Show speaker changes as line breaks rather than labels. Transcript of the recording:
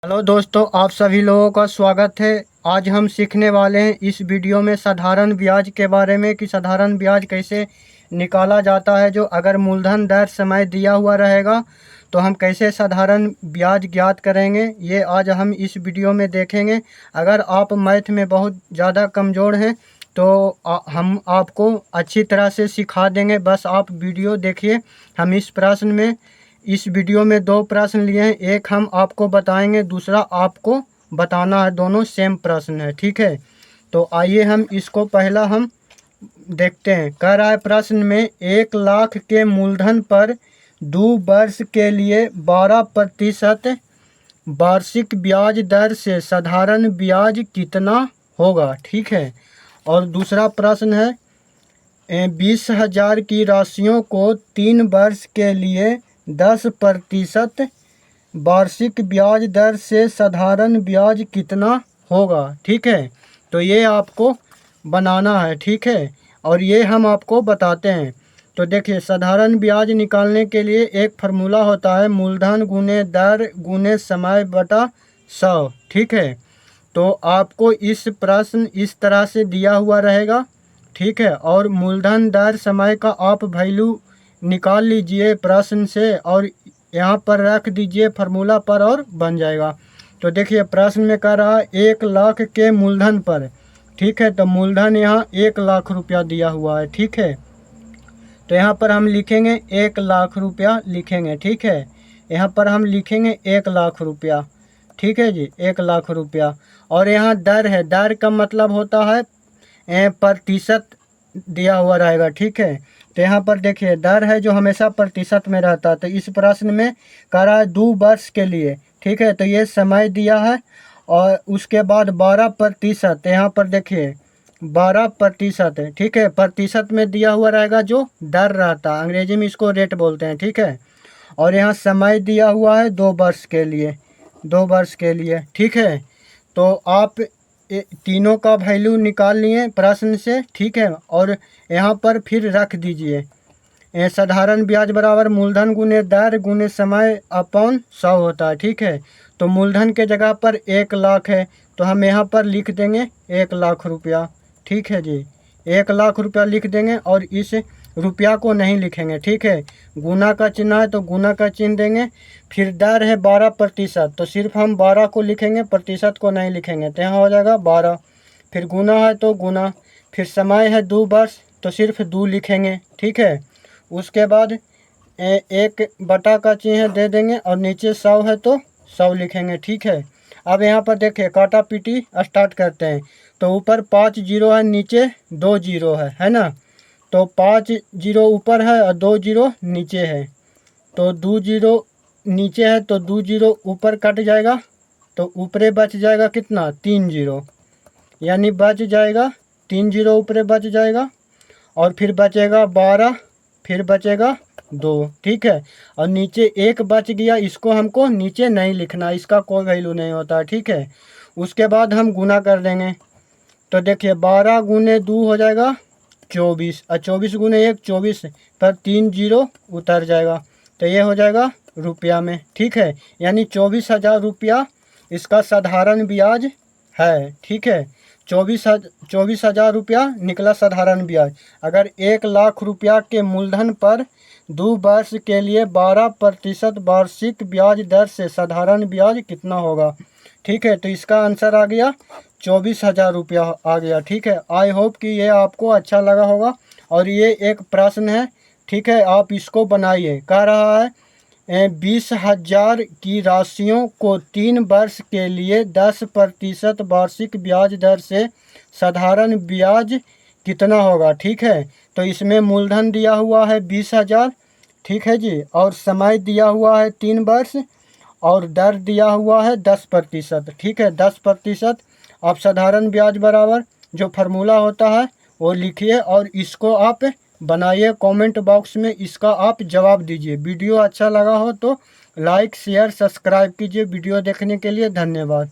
Hello दोस्तों, आप सभी लोगों का स्वागत है। आज हम सीखने वाले हैं इस वीडियो में साधारण ब्याज के बारे में कि साधारण ब्याज कैसे निकाला जाता है। जो अगर मूलधन दर समय दिया हुआ रहेगा तो हम कैसे साधारण ब्याज ज्ञात करेंगे, ये आज हम इस वीडियो में देखेंगे। अगर आप मैथ में बहुत ज़्यादा कमज़ोर हैं तो हम आपको अच्छी तरह से सिखा देंगे, बस आप वीडियो देखिए। हम इस वीडियो में दो प्रश्न लिए हैं, एक हम आपको बताएंगे, दूसरा आपको बताना है। दोनों सेम प्रश्न है, ठीक है। तो आइए हम इसको पहला हम देखते हैं। कह रहा है प्रश्न में 1 लाख के मूलधन पर 2 वर्ष के लिए 12% वार्षिक ब्याज दर से साधारण ब्याज कितना होगा, ठीक है। और दूसरा प्रश्न है 20,000 की राशियों को 3 वर्ष के लिए 10% वार्षिक ब्याज दर से साधारण ब्याज कितना होगा, ठीक है। तो ये आपको बनाना है, ठीक है, और ये हम आपको बताते हैं। तो देखिए, साधारण ब्याज निकालने के लिए एक फार्मूला होता है, मूलधन गुने दर गुने समय बटा 100, ठीक है। तो आपको इस प्रश्न इस तरह से दिया हुआ रहेगा, ठीक है। और मूलधन दर समय का आप वैल्यू निकाल लीजिए प्रश्न से और यहाँ पर रख दीजिए फार्मूला पर और बन जाएगा। तो देखिए, प्रश्न में कह रहा है 1 लाख के मूलधन पर, ठीक है। तो मूलधन यहाँ 1 लाख रुपया दिया हुआ है, ठीक है। तो यहाँ पर हम लिखेंगे 1 लाख रुपया लिखेंगे, ठीक है। यहाँ पर हम लिखेंगे 1 लाख रुपया, ठीक है जी, 1 लाख रुपया। और यहाँ दर है, दर का मतलब होता है प्रतिशत दिया हुआ रहेगा, ठीक है। तो यहाँ पर देखिए, दर है जो हमेशा प्रतिशत में रहता है। तो इस प्रश्न में कह रहा है 2 वर्ष के लिए, ठीक है। तो ये समय दिया है और उसके बाद 12%, यहाँ पर देखिए 12% है, ठीक है। प्रतिशत में दिया हुआ रहेगा जो दर रहता है, अंग्रेजी में इसको रेट बोलते हैं, ठीक है। और यहाँ समय दिया हुआ है 2 वर्ष के लिए, 2 वर्ष के लिए, ठीक है। तो आप तीनों का वैल्यू निकाल लिए प्रश्न से, ठीक है। और यहाँ पर फिर रख दीजिए साधारण ब्याज बराबर मूलधन गुने दर गुने समय अपॉन 100 होता है, ठीक है। तो मूलधन के जगह पर 1 लाख है, तो हम यहाँ पर लिख देंगे 1 लाख रुपया, ठीक है जी। 1 लाख रुपया लिख देंगे और इस रुपया को नहीं लिखेंगे, ठीक है। गुना का चिन्ह है तो गुना का चिन्ह देंगे। फिर दर है 12%, तो सिर्फ हम 12 को लिखेंगे, प्रतिशत को नहीं लिखेंगे। तो यहाँ हो जाएगा 12। फिर गुना है तो गुना। फिर समय है 2 वर्ष, तो सिर्फ 2 लिखेंगे, ठीक है। उसके बाद 1 का चिन्ह दे देंगे और नीचे 100 है तो 100 लिखेंगे, ठीक है। अब यहाँ पर देखिए, काटा पीटी स्टार्ट करते हैं। तो ऊपर 5 जीरो है, नीचे 2 जीरो है ना। तो 5 जीरो ऊपर है और 2 जीरो नीचे है। तो 2 जीरो नीचे है तो 2 जीरो ऊपर कट जाएगा, तो ऊपरे बच जाएगा कितना, 3 जीरो, यानी बच जाएगा 3 जीरो ऊपरे बच जाएगा। और फिर बचेगा 12, फिर बचेगा 2, ठीक है। और नीचे 1 बच गया, इसको हमको नीचे नहीं लिखना, इसका कोई वैल्यू नहीं होता, ठीक है। उसके बाद हम गुना कर देंगे। तो देखिए 12 गुने 2 हो जाएगा 24, और 24 गुने 1 24 पर 3 जीरो उतर जाएगा। तो ये हो जाएगा रुपया में, ठीक है। यानी 24,000 रुपया इसका साधारण ब्याज है, ठीक है। 24,000 रुपया निकला साधारण ब्याज। अगर 1 लाख रुपया के मूलधन पर 2 वर्ष के लिए 12% वार्षिक ब्याज दर से साधारण ब्याज कितना होगा, ठीक है। तो इसका आंसर आ गया 24,000 रुपया आ गया, ठीक है। आई होप कि ये आपको अच्छा लगा होगा। और ये एक प्रश्न है, ठीक है, आप इसको बनाइए। कह रहा है 20,000 की राशियों को 3 वर्ष के लिए 10% वार्षिक ब्याज दर से साधारण ब्याज कितना होगा, ठीक है। तो इसमें मूलधन दिया हुआ है 20,000, ठीक है जी, और समय दिया हुआ है 3 वर्ष, और दर दिया हुआ है 10%, ठीक है, 10%। आप साधारण ब्याज बराबर जो फार्मूला होता है वो लिखिए और इसको आप बनाइए। कमेंट बॉक्स में इसका आप जवाब दीजिए। वीडियो अच्छा लगा हो तो लाइक शेयर सब्सक्राइब कीजिए। वीडियो देखने के लिए धन्यवाद।